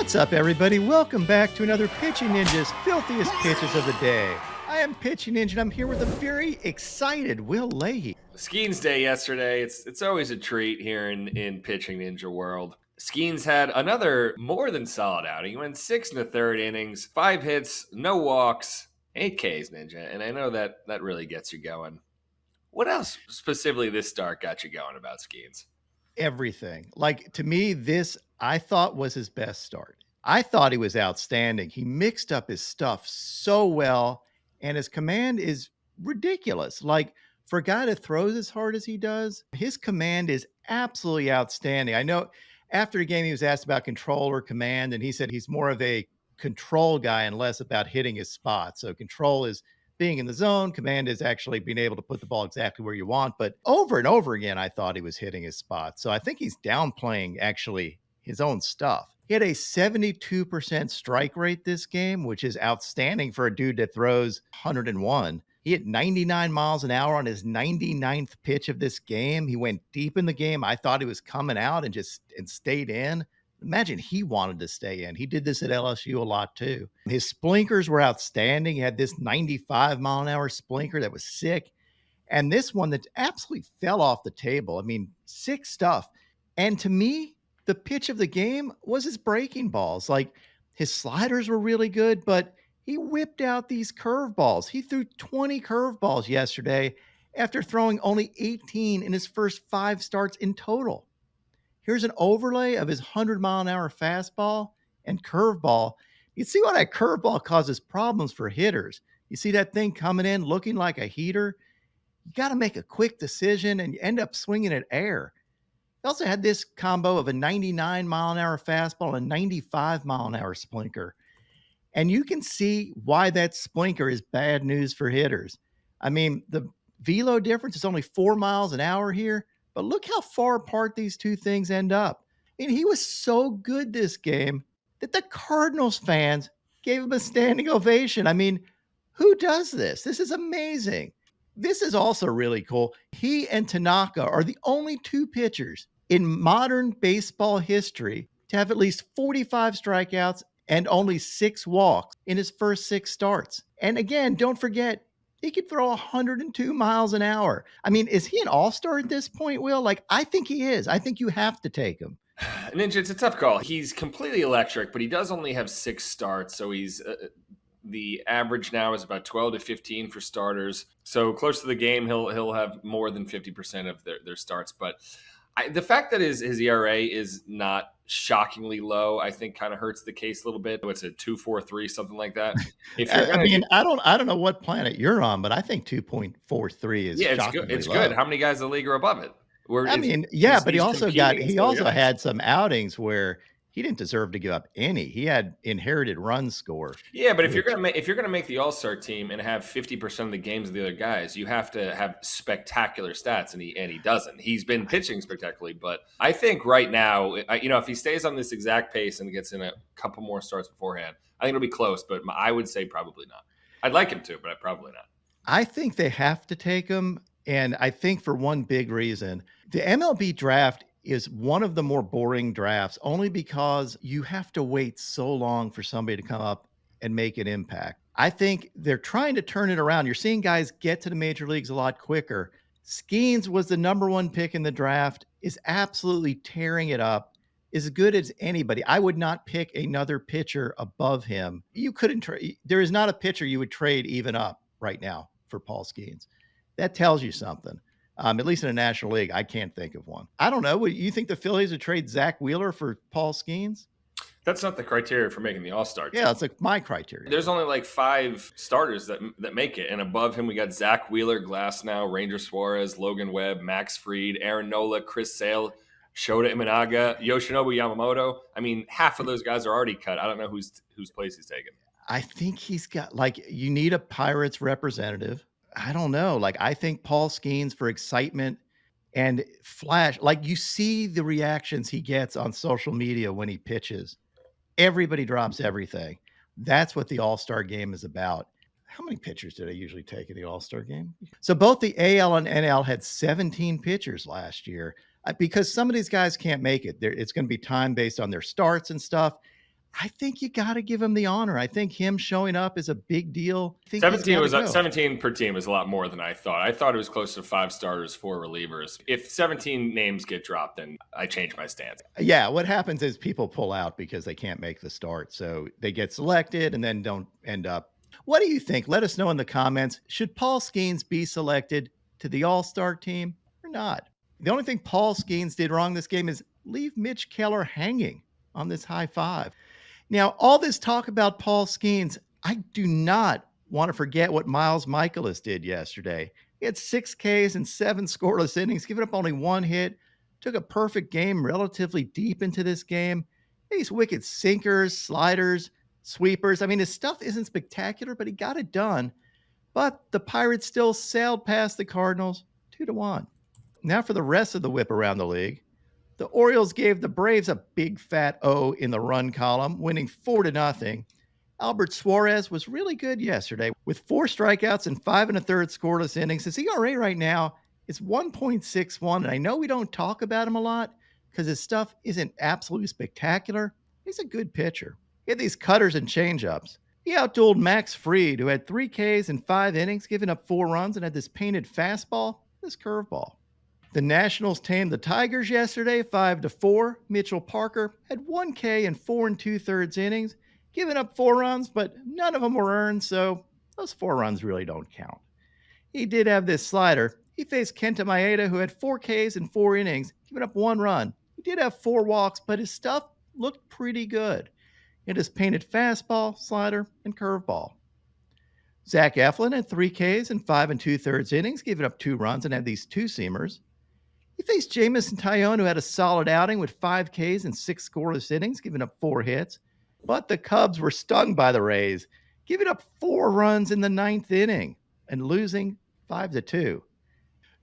What's up, everybody? Welcome back to another Pitching Ninja's Filthiest Pitches of the Day. I am Pitching Ninja, and I'm here with a very excited Will Leahey. Skenes Day yesterday. It's always a treat here in Pitching Ninja world. Skenes had another more than solid outing. He went 6 1/3 innings, 5 hits, no walks, 8 Ks, Ninja. And I know that really gets you going. What else specifically this start got you going about Skenes? Everything. Like, to me, this I thought was his best start. I thought he was outstanding. He mixed up his stuff so well, and his command is ridiculous. Like, for a guy that throws as hard as he does, his command is absolutely outstanding. I know after the game, he was asked about control or command, and he said he's more of a control guy and less about hitting his spot. So, control is being in the zone. Command is actually being able to put the ball exactly where you want. But over and over again, I thought he was hitting his spot. So I think he's downplaying actually his own stuff. He had a 72% strike rate this game, which is outstanding for a dude that throws 101. He hit 99 miles an hour on his 99th pitch of this game. He went deep in the game. I thought he was coming out and stayed in. Imagine he wanted to stay in. He did this at LSU a lot too. His splinkers were outstanding. He had this 95-mile-an-hour splinker that was sick. And this one that absolutely fell off the table. I mean, sick stuff. And to me, the pitch of the game was his breaking balls. Like, his sliders were really good, but he whipped out these curveballs. He threw 20 curveballs yesterday after throwing only 18 in his first 5 starts in total. Here's an overlay of his 100-mile-an-hour fastball and curveball. You see why that curveball causes problems for hitters. You see that thing coming in looking like a heater? You got to make a quick decision, and you end up swinging at air. He also had this combo of a 99-mile-an-hour fastball and a 95-mile-an-hour splinker. And you can see why that splinker is bad news for hitters. I mean, the velo difference is only 4 miles an hour here. But look how far apart these two things end up. And he was so good this game that the Cardinals fans gave him a standing ovation. I mean, who does this? This is amazing. This is also really cool. He and Tanaka are the only 2 pitchers in modern baseball history to have at least 45 strikeouts and only 6 walks in his first 6 starts. And again, don't forget, he could throw 102 miles an hour. I mean, is he an all-star at this point, Will? Like, I think he is. I think you have to take him. Ninja, it's a tough call. He's completely electric, but he does only have 6 starts. So he's the average now is about 12 to 15 for starters. So close to the game, he'll have more than 50% of their starts. But the fact that his ERA is not shockingly low, I think kind of hurts the case a little bit. What's it, 2.43, something like that? I don't know what planet you're on, but I think 2.43 is shockingly it's low. good. How many guys in the league are above it? But he also had some outings where he didn't deserve to give up any. He had inherited run score. Yeah, but if you're gonna make the All-Star team and have 50% of the games of the other guys, you have to have spectacular stats, and he doesn't. He's been pitching spectacularly, but I think right now, if he stays on this exact pace and gets in a couple more starts beforehand, I think it'll be close. But I would say probably not. I'd like him to, but probably not. I think they have to take him, and I think for one big reason, the MLB draft is one of the more boring drafts only because you have to wait so long for somebody to come up and make an impact. I think they're trying to turn it around. You're seeing guys get to the major leagues a lot quicker. Skenes was the number 1 pick in the draft, is absolutely tearing it up, as good as anybody. I would not pick another pitcher above him. You couldn't trade. There is not a pitcher you would trade even up right now for Paul Skenes. That tells you something. At least in the National League, I can't think of one. I don't know. You think the Phillies would trade Zack Wheeler for Paul Skenes? That's not the criteria for making the All-Star team. Yeah, it's like my criteria. There's only like 5 starters that make it. And above him, we got Zack Wheeler, Glasnow, Ranger Suarez, Logan Webb, Max Fried, Aaron Nola, Chris Sale, Shota Imanaga, Yoshinobu Yamamoto. I mean, half of those guys are already cut. I don't know whose place he's taken. I think he's got, you need a Pirates representative. I don't know. I think Paul Skenes, for excitement and flash, you see the reactions he gets on social media when he pitches. Everybody drops everything. That's what the All-Star game is about. How many pitchers did I usually take in the All-Star game? So both the AL and NL had 17 pitchers last year because some of these guys can't make it. It's going to be time based on their starts and stuff. I think you got to give him the honor. I think him showing up is a big deal. I think he's 17 got to was go. 17 per team is a lot more than I thought. I thought it was close to 5 starters, 4 relievers. If 17 names get dropped, then I change my stance. Yeah, what happens is people pull out because they can't make the start. So they get selected and then don't end up. What do you think? Let us know in the comments. Should Paul Skenes be selected to the All-Star team or not? The only thing Paul Skenes did wrong this game is leave Mitch Keller hanging on this high five. Now, all this talk about Paul Skenes, I do not want to forget what Miles Mikolas did yesterday. He had 6 Ks and 7 scoreless innings, giving up only 1 hit. Took a perfect game relatively deep into this game. These wicked sinkers, sliders, sweepers. I mean, his stuff isn't spectacular, but he got it done. But the Pirates still sailed past the Cardinals 2-1. Now for the rest of the whip around the league. The Orioles gave the Braves a big fat O in the run column, winning 4-0. Albert Suarez was really good yesterday with 4 strikeouts and 5 1/3 scoreless innings. His ERA right now is 1.61. And I know we don't talk about him a lot because his stuff isn't absolutely spectacular. He's a good pitcher. He had these cutters and changeups. He outdueled Max Fried, who had 3 Ks in 5 innings, giving up 4 runs, and had this painted fastball, this curveball. The Nationals tamed the Tigers yesterday, 5-4. Mitchell Parker had 1 K in 4 2/3 innings, giving up 4 runs, but none of them were earned, so those 4 runs really don't count. He did have this slider. He faced Kenta Maeda, who had 4 Ks in 4 innings, giving up 1 run. He did have 4 walks, but his stuff looked pretty good. It is painted fastball, slider, and curveball. Zach Eflin had 3 Ks in 5 2/3 innings, giving up 2 runs, and had these 2-seamers. He faced Jamison Tyone, who had a solid outing with 5 Ks and 6 scoreless innings, giving up 4 hits. But the Cubs were stung by the Rays, giving up 4 runs in the 9th inning and losing 5-2.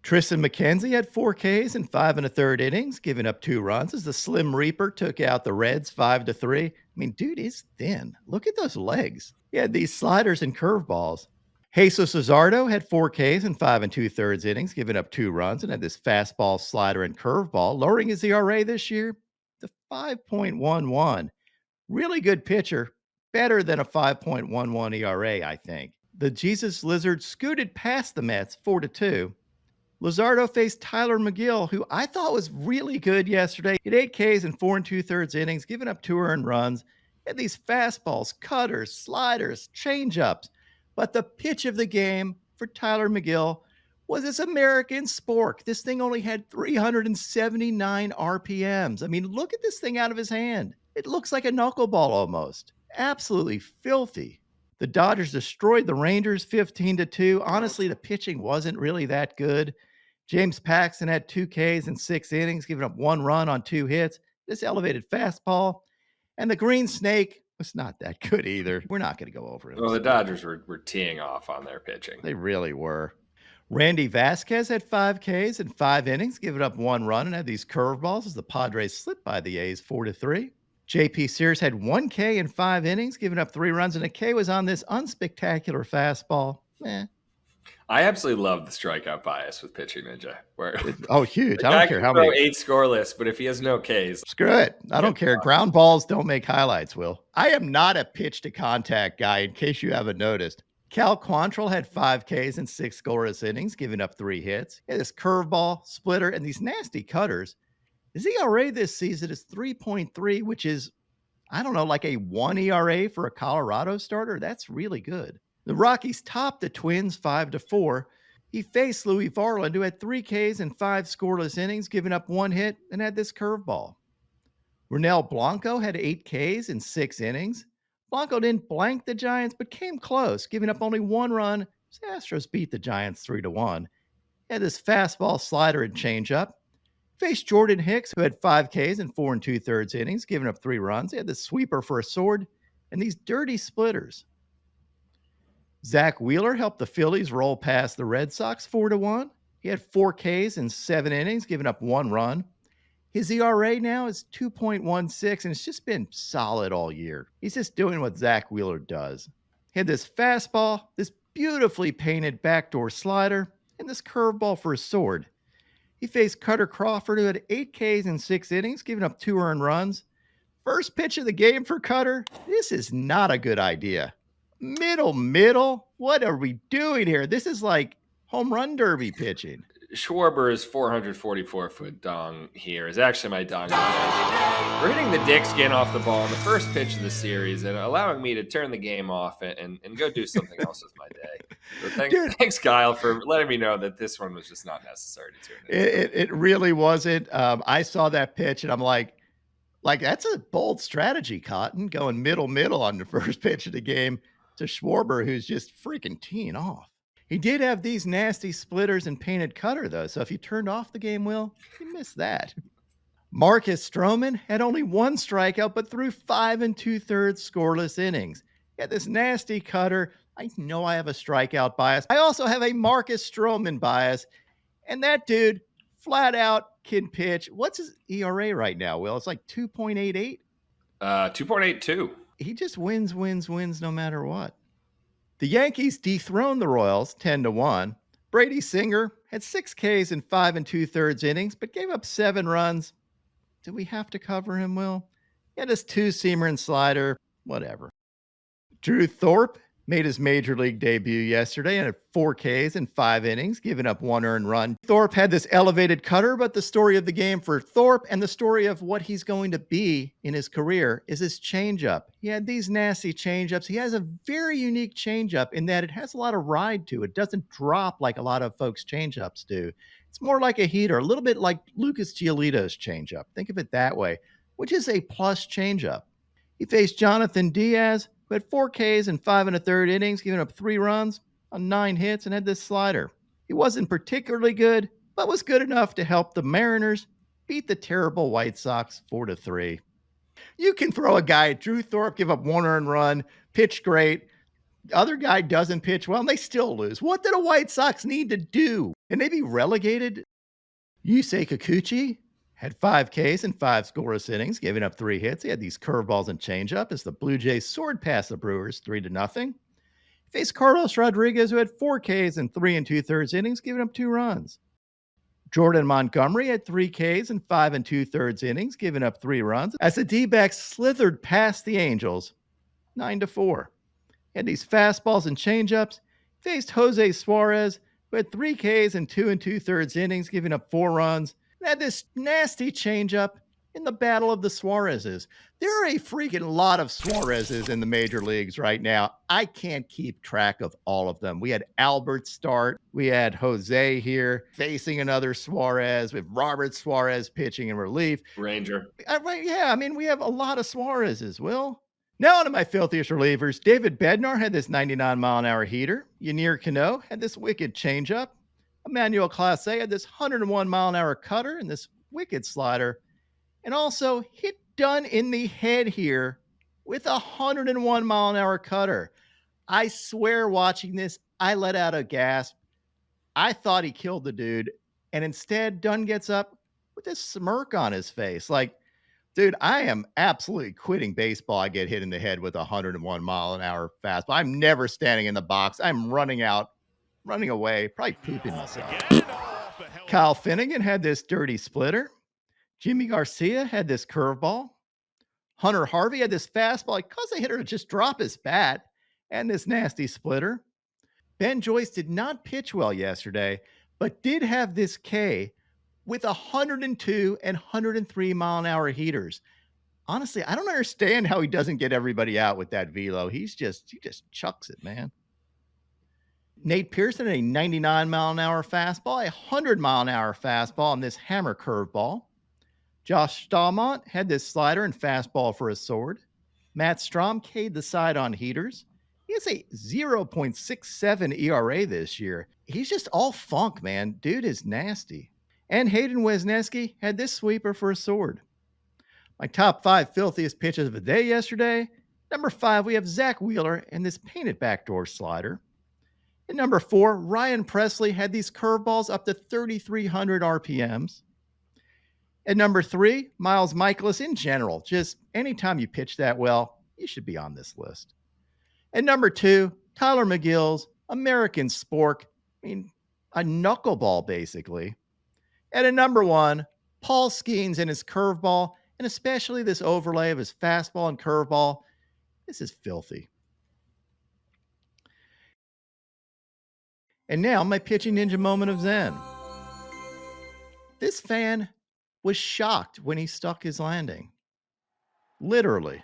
Tristan McKenzie had 4 Ks in 5 1/3 innings, giving up 2 runs as the Slim Reaper took out the Reds 5-3. I mean, dude is thin. Look at those legs. He had these sliders and curveballs. Jesus Luzardo had 4 Ks in 5 2/3 innings, giving up 2 runs, and had this fastball, slider, and curveball, lowering his ERA this year to 5.11. Really good pitcher, better than a 5.11 ERA, I think. The Jesus Lizard scooted past the Mets 4-2. Luzardo faced Tylor Megill, who I thought was really good yesterday. He had 8 Ks in 4 2/3 innings, giving up 2 earned runs. He had these fastballs, cutters, sliders, changeups. But the pitch of the game for Tylor Megill was this American Spork. This thing only had 379 RPMs. I mean, look at this thing out of his hand. It looks like a knuckleball almost. Absolutely filthy. The Dodgers destroyed the Rangers 15-2. Honestly, the pitching wasn't really that good. James Paxton had 2 Ks in 6 innings, giving up 1 run on 2 hits. This elevated fastball. And the Green Snake was not that good either. We're not going to go over it. Well, the Dodgers were teeing off on their pitching. They really were. Randy Vasquez had 5 Ks in 5 innings, giving up 1 run, and had these curveballs as the Padres slipped by the A's 4-3. J.P. Sears had 1 K in 5 innings, giving up 3 runs, and a K was on this unspectacular fastball. I absolutely love the strikeout bias with Pitching Ninja. Huge. I don't care how many. 8 scoreless, but if he has no Ks, screw it. I don't care. Ground balls don't make highlights, Will. I am not a pitch to contact guy, in case you haven't noticed. Cal Quantrill had 5 Ks in 6 scoreless innings, giving up 3 hits. He had this curveball, splitter, and these nasty cutters. His ERA this season is 3.3, which is, I don't know, like a 1 ERA for a Colorado starter. That's really good. The Rockies topped the Twins 5-4. He faced Louis Varland, who had 3 Ks in 5 scoreless innings, giving up 1 hit, and had this curveball. Ronel Blanco had 8 Ks in 6 innings. Blanco didn't blank the Giants, but came close, giving up only 1 run. The Astros beat the Giants 3-1. He had this fastball, slider, and changeup. Faced Jordan Hicks, who had 5 Ks in 4 2/3 innings, giving up 3 runs. He had the sweeper for a sword and these dirty splitters. Zack Wheeler helped the Phillies roll past the Red Sox 4-1. He had 4 Ks in 7 innings, giving up 1 run. His ERA now is 2.16, and it's just been solid all year. He's just doing what Zack Wheeler does. He had this fastball, this beautifully painted backdoor slider, and this curveball for a sword. He faced Cutter Crawford, who had 8 Ks in 6 innings, giving up 2 earned runs. First pitch of the game for Cutter. This is not a good idea. Middle. What are we doing here? This is like home run derby pitching. Schwarber's 444-foot dong here is actually my dong. We're hitting the dick skin off the ball in the first pitch of the series and allowing me to turn the game off and go do something else with my day. So thanks, Kyle, for letting me know that this one was just not necessary to tune in. It really wasn't. I saw that pitch and I'm like, that's a bold strategy, Cotton, going middle on the first pitch of the game to Schwarber, who's just freaking teeing off. He did have these nasty splitters and painted Cutter, though, so if you turned off the game, Will, you missed that. Marcus Stroman had only one strikeout, but threw 5 2/3 scoreless innings. He had this nasty Cutter. I know I have a strikeout bias. I also have a Marcus Stroman bias, and that dude flat out can pitch. What's his ERA right now, Will? It's like 2.88? 2.82. He just wins no matter what. The Yankees dethroned the Royals 10-1. Brady Singer had 6 Ks in 5 2/3 innings, but gave up 7 runs. Do we have to cover him, Will? He had his 2-seamer and slider, whatever. Drew Thorpe made his major league debut yesterday and had 4 Ks in 5 innings, giving up 1 earned run. Thorpe had this elevated Cutter, but the story of the game for Thorpe and the story of what he's going to be in his career is his changeup. He had these nasty changeups. He has a very unique changeup in that it has a lot of ride to it. It doesn't drop like a lot of folks' changeups do. It's more like a heater, a little bit like Lucas Giolito's changeup. Think of it that way, which is a plus changeup. He faced Jonathan Diaz, who had 4 Ks in 5 1/3 innings, giving up 3 runs on 9 hits, and had this slider. He wasn't particularly good, but was good enough to help the Mariners beat the terrible White Sox 4-3. You can throw a guy, Drew Thorpe, give up 1 earned run, pitch great. The other guy doesn't pitch well, and they still lose. What did the White Sox need to do? Can they be relegated? Yusei Kikuchi had 5 Ks in 5 scoreless innings, giving up 3 hits. He had these curveballs and changeup as the Blue Jays soared past the Brewers 3-0. He faced Carlos Rodriguez, who had 4 Ks in 3 2/3 innings, giving up 2 runs. Jordan Montgomery had 3 Ks in 5 2/3 innings, giving up 3 runs, as the D-backs slithered past the Angels 9-4. He had these fastballs and changeups. Faced Jose Suarez, who had 3 Ks in 2 2/3 innings, giving up 4 runs. And had this nasty changeup in the battle of the Suarezes. There are a freaking lot of Suarezes in the major leagues right now. I can't keep track of all of them. We had Albert start. We had Jose here facing another Suarez with Robert Suarez pitching in relief. Ranger. Yeah, I mean, we have a lot of Suarezes, Will. Now on to my filthiest relievers. David Bednar had this 99-mile-an-hour heater. Yanir Cano had this wicked changeup. Emmanuel Clase had this 101-mile-an-hour cutter and this wicked slider. And also hit Dunn in the head here with a 101-mile-an-hour cutter. I swear watching this, I let out a gasp. I thought he killed the dude. And instead, Dunn gets up with this smirk on his face. Like, dude, I am absolutely quitting baseball. I get hit in the head with a 101-mile-an-hour fastball. I'm never standing in the box. I'm running away, probably pooping myself. Kyle Finnegan had this dirty splitter. Jimmy Garcia had this curveball. Hunter Harvey had this fastball. It caused the hitter to just drop his bat and this nasty splitter. Ben Joyce did not pitch well yesterday, but did have this K with 102 and 103-mile-an-hour heaters. Honestly, I don't understand how he doesn't get everybody out with that velo. He just chucks it, man. Nate Pearson had a 99-mile-an-hour fastball, a 100-mile-an-hour fastball, and this hammer curveball. Josh Stallmont had this slider and fastball for a sword. Matt Strom K'd the side on heaters. He has a 0.67 ERA this year. He's just all funk, man. Dude is nasty. And Hayden Wesneski had this sweeper for a sword. My top 5 filthiest pitches of the day yesterday. Number 5, we have Zack Wheeler and this painted backdoor slider. At number 4, Ryan Presley had these curveballs up to 3,300 RPMs. At number 3, Miles Mikolas in general. Just anytime you pitch that well, you should be on this list. At number 2, Tylor Megill's American Spork. I mean, a knuckleball, basically. And at number 1, Paul Skenes and his curveball. and especially this overlay of his fastball and curveball. This is filthy. And now my pitching ninja moment of Zen. This fan was shocked when he stuck his landing. Literally.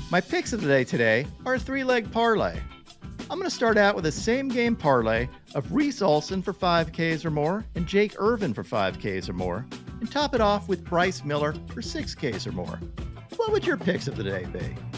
My picks of the day today are a 3-leg parlay. I'm going to start out with a same game parlay of Reese Olson for 5Ks or more and Jake Irvin for 5Ks or more, and top it off with Bryce Miller for 6Ks or more. What would your picks of the day be?